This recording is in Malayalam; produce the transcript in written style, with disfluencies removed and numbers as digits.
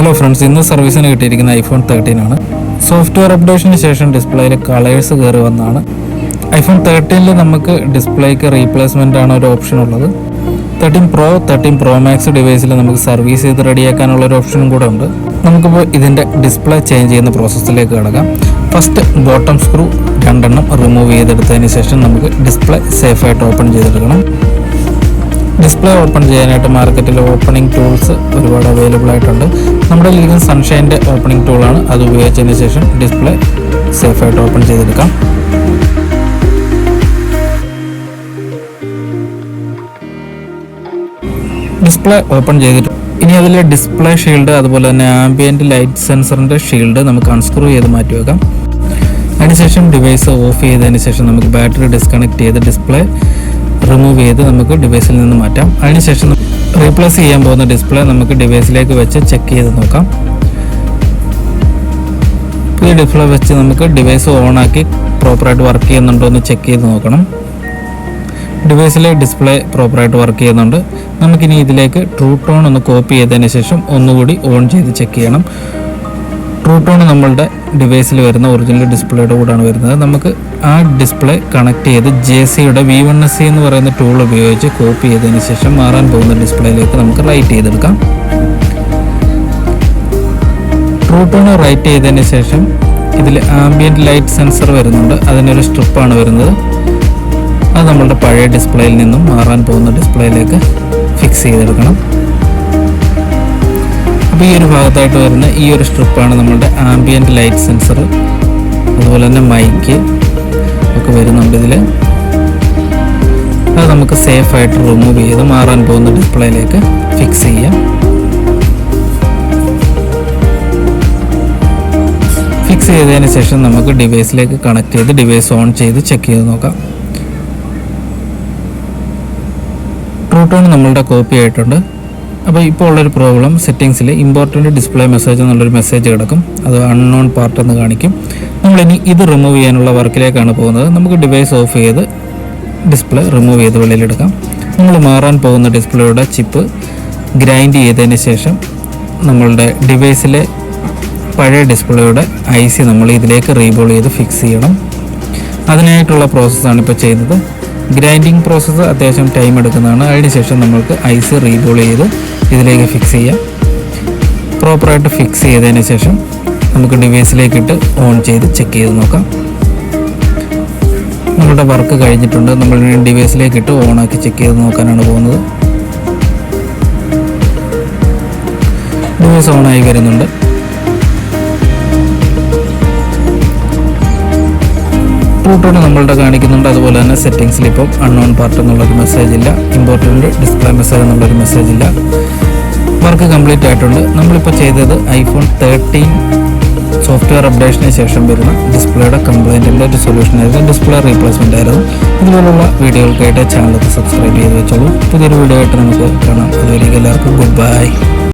ഹലോ ഫ്രണ്ട്സ്, ഇന്ന് സർവീസിന് കിട്ടിയിരിക്കുന്ന ഐഫോൺ 13 ആണ്. സോഫ്റ്റ്വെയർ അപ്ഡേഷന് ശേഷം ഡിസ്പ്ലേയിൽ കളേഴ്സ് കയറി വന്നതാണ്. ഐഫോൺ 13 നമുക്ക് ഡിസ്പ്ലേക്ക് റീപ്ലേസ്മെൻ്റ് ആണ് ഒരു ഓപ്ഷൻ ഉള്ളത്. 13 Pro 13 Pro Max ഡിവൈസിൽ നമുക്ക് സർവീസ് ചെയ്ത് റെഡിയാക്കാനുള്ള ഒരു ഓപ്ഷനും കൂടെ ഉണ്ട്. നമുക്കിപ്പോൾ ഇതിൻ്റെ ഡിസ്പ്ലേ ചേഞ്ച് ചെയ്യുന്ന പ്രോസസ്സിലേക്ക് കിടക്കാം. ഫസ്റ്റ് ബോട്ടം സ്ക്രൂ 2 എണ്ണം റിമൂവ് ചെയ്തെടുത്തതിന് ശേഷം നമുക്ക് ഡിസ്പ്ലേ സേഫായിട്ട് ഓപ്പൺ ചെയ്തെടുക്കണം. ഡിസ്പ്ലേ ഓപ്പൺ ചെയ്യാനായിട്ട് മാർക്കറ്റിൽ ഓപ്പണിംഗ് ടൂൾസ് ഒരുപാട് അവൈലബിൾ ആയിട്ടുണ്ട്. നമ്മുടെ കയ്യിൽ സൺഷൈൻ്റെ ഓപ്പണിംഗ് ടൂളാണ്. അത് ഉപയോഗിച്ചതിന് ശേഷം ഡിസ്പ്ലേ സേഫായിട്ട് ഓപ്പൺ ചെയ്തെടുക്കാം. ഡിസ്പ്ലേ ഓപ്പൺ ചെയ്തിട്ട് ഇനി അതിലെ ഡിസ്പ്ലേ ഷീൽഡ് അതുപോലെ തന്നെ ആംബിയൻറ്റ് ലൈറ്റ് സെൻസറിൻ്റെ ഷീൽഡ് നമുക്ക് അൺസ്ക്രൂ ചെയ്ത് മാറ്റി വെക്കാം. അതിനുശേഷം ഡിവൈസ് ഓഫ് ചെയ്തതിന് ശേഷം നമുക്ക് ബാറ്ററി ഡിസ്കണക്ട് ചെയ്ത് ഡിസ്പ്ലേ റിമൂവ് ചെയ്ത് നമുക്ക് ഡിവൈസിൽ നിന്ന് മാറ്റാം. അതിനുശേഷം റീപ്ലേസ് ചെയ്യാൻ പോകുന്ന ഡിസ്പ്ലേ നമുക്ക് ഡിവൈസിലേക്ക് വെച്ച് ചെക്ക് ചെയ്ത് നോക്കാം. ഈ ഡിസ്പ്ലേ വെച്ച് നമുക്ക് ഡിവൈസ് ഓണാക്കി പ്രോപ്പറായിട്ട് വർക്ക് ചെയ്യുന്നുണ്ടോ എന്ന് ചെക്ക് ചെയ്ത് നോക്കണം. ഡിവൈസിലെ ഡിസ്പ്ലേ പ്രോപ്പറായിട്ട് വർക്ക് ചെയ്യുന്നുണ്ട്. നമുക്കിനി ഇതിലേക്ക് ട്രൂ ടോൺ ഒന്ന് കോപ്പി ചെയ്തതിന് ശേഷം ഒന്നുകൂടി ഓൺ ചെയ്ത് ചെക്ക് ചെയ്യണം. ട്രൂ ടോൺ നമ്മളുടെ ഡിവൈസിൽ വരുന്ന ഒറിജിനൽ ഡിസ്പ്ലേയുടെ കൂടെയാണ് വരുന്നത്. നമുക്ക് ആ ഡിസ്പ്ലേ കണക്ട് ചെയ്ത് JCയുടെ V1SC എന്ന് പറയുന്ന ടൂൾ ഉപയോഗിച്ച് കോപ്പി ചെയ്തതിന് ശേഷം മാറാൻ പോകുന്ന ഡിസ്പ്ലേയിലേക്ക് നമുക്ക് റൈറ്റ് ചെയ്തെടുക്കാം. ട്രൂ ടോൺ റൈറ്റ് ചെയ്തതിന് ശേഷം ഇതിൽ ആംബിയൻറ്റ് ലൈറ്റ് സെൻസർ വരുന്നുണ്ട്. അതിനൊരു സ്ട്രിപ്പാണ് വരുന്നത്. അത് നമ്മളുടെ പഴയ ഡിസ്പ്ലേയിൽ നിന്നും മാറാൻ പോകുന്ന ഡിസ്പ്ലേയിലേക്ക് ഫിക്സ് ചെയ്തെടുക്കണം. അപ്പോൾ ഈ ഒരു ഭാഗത്തായിട്ട് വരുന്ന ഈ ഒരു സ്ട്രിപ്പാണ് നമ്മളുടെ ആംബിയൻറ്റ് ലൈറ്റ് സെൻസർ. അതുപോലെ തന്നെ മൈക്ക് ഒക്കെ വരുന്നുണ്ട് ഇതിൽ. അത് നമുക്ക് സേഫായിട്ട് റിമൂവ് ചെയ്ത് മാറാൻ പോകുന്ന ഡിസ്പ്ലേയിലേക്ക് ഫിക്സ് ചെയ്യാം. ഫിക്സ് ചെയ്തതിന് ശേഷം നമുക്ക് ഡിവൈസിലേക്ക് കണക്ട് ചെയ്ത് ഡിവൈസ് ഓൺ ചെയ്ത് ചെക്ക് ചെയ്ത് നോക്കാം. ട്രൂ ടോൺ നമ്മളുടെ കോപ്പി ആയിട്ടുണ്ട്. അപ്പോൾ ഇപ്പോൾ ഉള്ളൊരു പ്രോബ്ലം, സെറ്റിങ്സിൽ ഇമ്പോർട്ടൻ്റ് ഡിസ്പ്ലേ മെസ്സേജ് എന്നുള്ളൊരു മെസ്സേജ് കിടക്കും. അത് അൺനോൺ പാർട്ട് എന്ന് കാണിക്കും. നമ്മളിനി ഇത് റിമൂവ് ചെയ്യാനുള്ള വർക്കിലേക്കാണ് പോകുന്നത്. നമുക്ക് ഡിവൈസ് ഓഫ് ചെയ്ത് ഡിസ്പ്ലേ റിമൂവ് ചെയ്ത് വെളിയിലെടുക്കാം. നമ്മൾ മാറാൻ പോകുന്ന ഡിസ്പ്ലേയുടെ ചിപ്പ് ഗ്രൈൻഡ് ചെയ്തതിന് ശേഷം നമ്മളുടെ ഡിവൈസിലെ പഴയ ഡിസ്പ്ലേയുടെ IC നമ്മൾ ഇതിലേക്ക് റീബോൾ ചെയ്ത് ഫിക്സ് ചെയ്യണം. അതിനായിട്ടുള്ള പ്രോസസ്സാണ് ഇപ്പോൾ ചെയ്യുന്നത്. ഗ്രൈൻഡിങ് പ്രോസസ്സ് അത്യാവശ്യം ടൈം എടുക്കുന്നതാണ്. അതിനുശേഷം നമ്മൾക്ക് IC റീബോൾ ചെയ്ത് ഇതിലേക്ക് ഫിക്സ് ചെയ്യാം. പ്രോപ്പറായിട്ട് ഫിക്സ് ചെയ്തതിന് ശേഷം നമുക്ക് ഡിവൈസിലേക്കിട്ട് ഓൺ ചെയ്ത് ചെക്ക് ചെയ്ത് നോക്കാം. നമ്മളുടെ വർക്ക് കഴിഞ്ഞിട്ടുണ്ട്. നമ്മൾ ഡിവൈസിലേക്കിട്ട് ഓണാക്കി ചെക്ക് ചെയ്ത് നോക്കാനാണ് പോകുന്നത്. ഡിവൈസ് ഓണായി വരുന്നുണ്ട്. ട്രൂ ടോൺ നമ്മളുടെ കാണിക്കുന്നുണ്ട്. അതുപോലെ തന്നെ സെറ്റിങ്സിൽ ഇപ്പോൾ അൺനോൺ പാർട്ട് എന്നുള്ളൊരു മെസ്സേജ് ഇല്ല. ഇമ്പോർട്ടൻ്റ് ഡിസ്പ്ലേ മെസ്സേജ് എന്നുള്ളൊരു മെസ്സേജ് ഇല്ല. വർക്ക് കംപ്ലീറ്റ് ആയിട്ടുണ്ട്. നമ്മളിപ്പോൾ ചെയ്തത് ഐഫോൺ 13 സോഫ്റ്റ്വെയർ അപ്ഡേഷന് ശേഷം വരുന്ന ഡിസ്പ്ലേയുടെ കംപ്ലൈൻറ്റിൻ്റെ ഒരു സൊല്യൂഷൻ ആയിരുന്നു. ഡിസ്പ്ലേ റീപ്ലേസ്മെൻ്റ് ആയിരുന്നു. ഇതുപോലുള്ള വീഡിയോകൾക്കായിട്ട് ചാനലൊക്കെ സബ്സ്ക്രൈബ് ചെയ്ത് വെച്ചോളൂ. പുതിയൊരു വീഡിയോ ആയിട്ട് നമുക്ക് കാണാം. അതുവരെയും എല്ലാവർക്കും ഗുഡ് ബൈ.